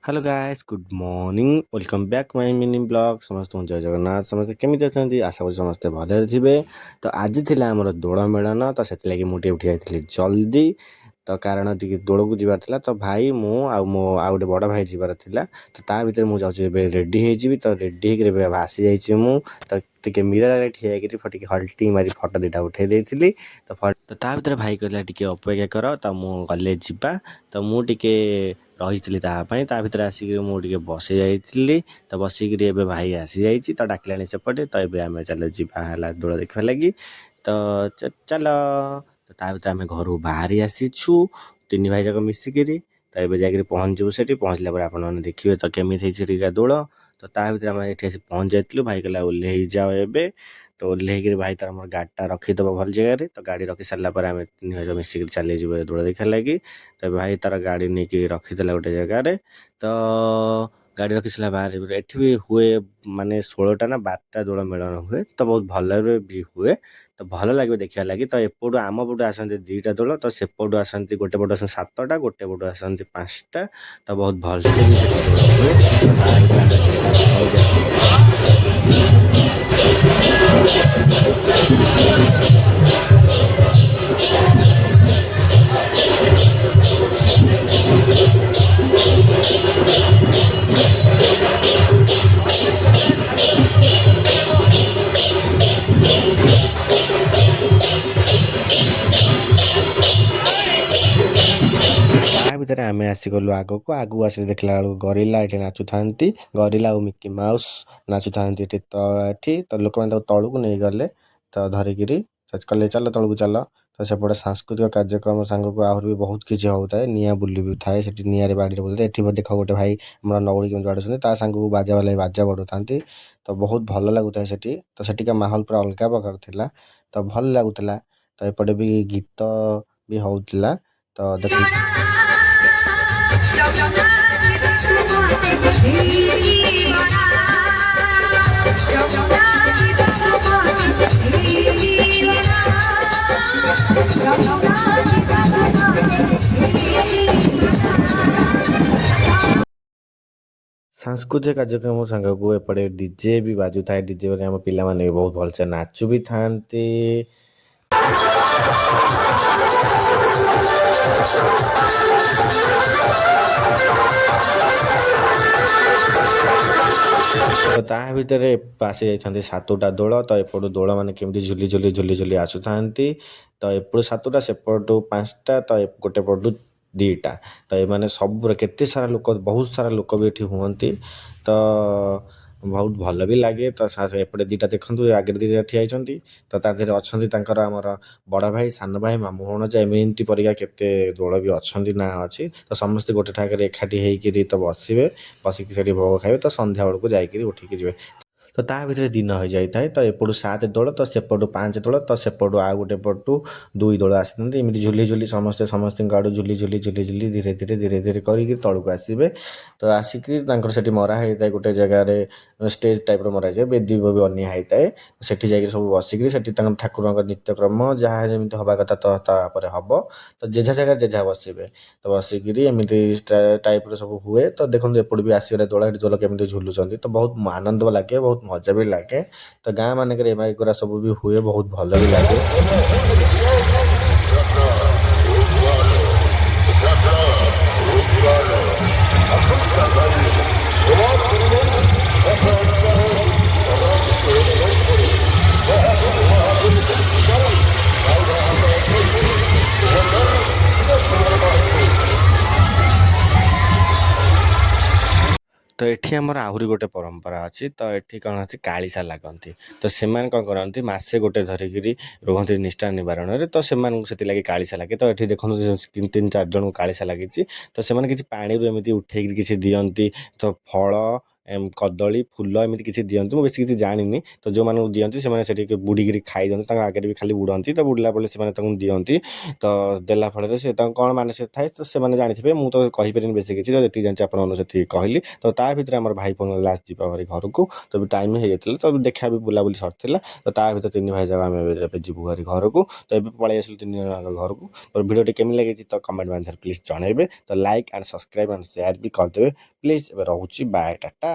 Hello guys good morning welcome back my mini blog समस्त जय जगन्नाथ समस्त केमी अच्छा आशा करी समस्ते भले थे। तो आज थिला आमर दोल मेलन तो से मुझे उठी जाइए जल्दी तो कारण टी दोल को जीवार था तो भाई मु मो आ गए बड़ भाई जीवार था तो ता भर मुझे रेडी हो तो रेडी होकर आसी जाइए तो टे मीरा ठिया फटिक हल्टी मारी फटो दुटा उठे देती तो ता भर भाई कहला टे अपेक्षा कर तो मुझे गले जा तो मुझे रही ता भर आसिक मुझे बसि जाइली तो बसिक भाई आसी जाइए तो डाकिला सेपटे तो ये आम चल जा दोल देखा लगी तो चल तो ता भर आम घर बाहरी आसीचु तीन भाई जाक मिसिकी तो ये जाकर पहुँचू से पहुँचला पर आपने देखिए तो केमी दोल तो ता भर आम ये पहुँच जाइलु भाई कहला ओह्ल जाओ एबे तो ओह्ल भाई तार मोर गाड़ीटा रखीद भल जगह तो गाड़ी रखी सारा पर आम तीन भाई मिसिक चली दोल देखा लगी तो भाई तार गाड़ी नहीं रखीदेला गोटे जगार तो गाड़ी रखी सारा बाहर एठी भी हुए माने 16टा ना 12टा दोल मेलन हुए तो बहुत भल भी हुए तो भल लगे देखा लगी तो एपटू आम पटू आसती 2टा दोल तो सेपटू आसती गोटे पटू आसती 7टा गोटे पटू आसती 5टा तो बहुत भलसे भी भितर आम आसीगलु आगक आगू आस देखला बेलू गरिला ये नाचु था गरिला और मिकी माउस नाचु था तो लोक मैंने तलू को नहीं गले तो धरिकी कले चल तलू चल तो सेपटे सांस्कृतिक कार्यक्रम सांग को आहर भी बहुत किसी होता है निआ बुली भी थाए से निआरे बाड़ी बोलते ये देख गोटे भाई हमारा नौड़ी केमी बाड़ुं सांग को बाजा वाला बाजा बाड़ू था तो बहुत भल लगुता है तो सेठिका माहौल पूरा अलग प्रकार थिला तो भल लगुला तो एपटे भी गीत भी होता तो देख सांस्कृतिक कार्यक्रम सांग को एपटे डीजे भी बाजू था डीजे आम पिला माने बहुत भलसे नाचु भी था तो ता भितर आसी जाइए 7टा दोल तो एपटू दोल मैंने केमी झुली झुली झुली झुली आसुता तो एपटू 7टा सेपटू 5टा तो गोटे पटू 2टा तो ये सब केते सारा लोक बहुत सारा लोक भी ये हुए तो बहुत भल भी लगे तो एपटे 2टा देखते आगे 2टा ठिया तो तादेह अच्छा आमर बड़ भाई सान भाई मामू भण एमती परिका केते दोल भी अच्छा ना अच्छी तो समस्ते गोटे ठाक एकाठी होकर तो बसवे बसिक भोग खाइबे तो संध्या बेलू जाकि उठिकी जी तो ता भर दिन हो जाए तो एपटू 7 दोल तो सेपटू 5 दोल तो सेपटू आ गोटे पटू 2 दोल आसती एमती झुली झुली समस्ते समस्त आड़ू झुली झुली झुली झुली धीरे धीरे धीरे धीरे करके तौक आसवे तो आसिक से मरा होता है गोटे जगार स्टेज टाइप मरा जाए बेदी भी अनिया होता है सेठी जाकि सब बसिक ठाकुर नित्यक्रम जहाँ जमी हवा कथा तो तापर हम तो जेझा जगह जेझा बसवे तो बसिक एमती टाइप सब हुए तो देखो एपट भी आसगले दोल दोल केमी झुलुंट तो बहुत आनंद लगे बहुत मजा भी लगे तो गाँ मानक एगुरा सब भी हुए बहुत भल भी लगे तो ये आमर आहरी गोटे परंपरा अच्छी तो ये कौन अच्छी कालीसा लगती तो से कौन करती मसे गोटे धरिकी रुहति निष्ठा निवारण तो से लगे कालीसा लगे तो ये देखो 3-4 जन को कालीसा लगी तो से किसी पानी एमती उठे किसी दिखती तो फल କଦଳୀ ଫୁଲ ଏମିତି କିଛି ଦିଅନ୍ତି। ମୁଁ ବେଶୀ କିଛି ଜାଣିନି। ତ ଯେଉଁମାନଙ୍କୁ ଦିଅନ୍ତି ସେମାନେ ସେଠି ବୁଡ଼ିକିରି ଖାଇଦିଅନ୍ତି, ତାଙ୍କ ଆଗରେ ବି ଖାଲି ବୁଡ଼ନ୍ତି। ତ ବୁଡ଼ିଲା ପରେ ସେମାନେ ତାଙ୍କୁ ଦିଅନ୍ତି। ତ ଦେଲା ଫଳରେ ସେ ତାଙ୍କୁ କ'ଣ ମାନସିକ ଥାଏ ତ ସେମାନେ ଜାଣିଥିବେ, ମୁଁ ତ କହିପାରିନି ବେଶୀ କିଛି। ତ ଯେତିକି ଜାଣିଛି ଆପଣମାନଙ୍କୁ ସେତିକି କହିଲି। ତ ତା ଭିତରେ ଆମର ଭାଇ ଫୋନ୍ ଲାଷ୍ଟ ଯିବା ଭାରି ଘରକୁ, ତ ଟାଇମ୍ ହେଇଯାଇଥିଲା, ତ ଦେଖା ବି ବୁଲାବୁଲି ସରିଥିଲା। ତ ତା ଭିତରେ 3 ଭାଇ ଯାକ ଆମେ ଏବେ ଯିବୁ ଭାରି ଘରକୁ। ତ ଏବେ ପଳେଇ ଆସିଲୁ 3 ଜଣ ଯାକ ଘରକୁ। ତ ଭିଡ଼ିଓଟି କେମିତି ଲାଗିଛି ତ କମେଣ୍ଟ ମାଧ୍ୟମରେ ପ୍ଲିଜ୍ ଜଣାଇବେ। ତ like and subscribe and share ବି କରିଦେବେ ପ୍ଲିଜ୍। ଏବେ ରହୁଛି, ବାଏ, ଟାଟା।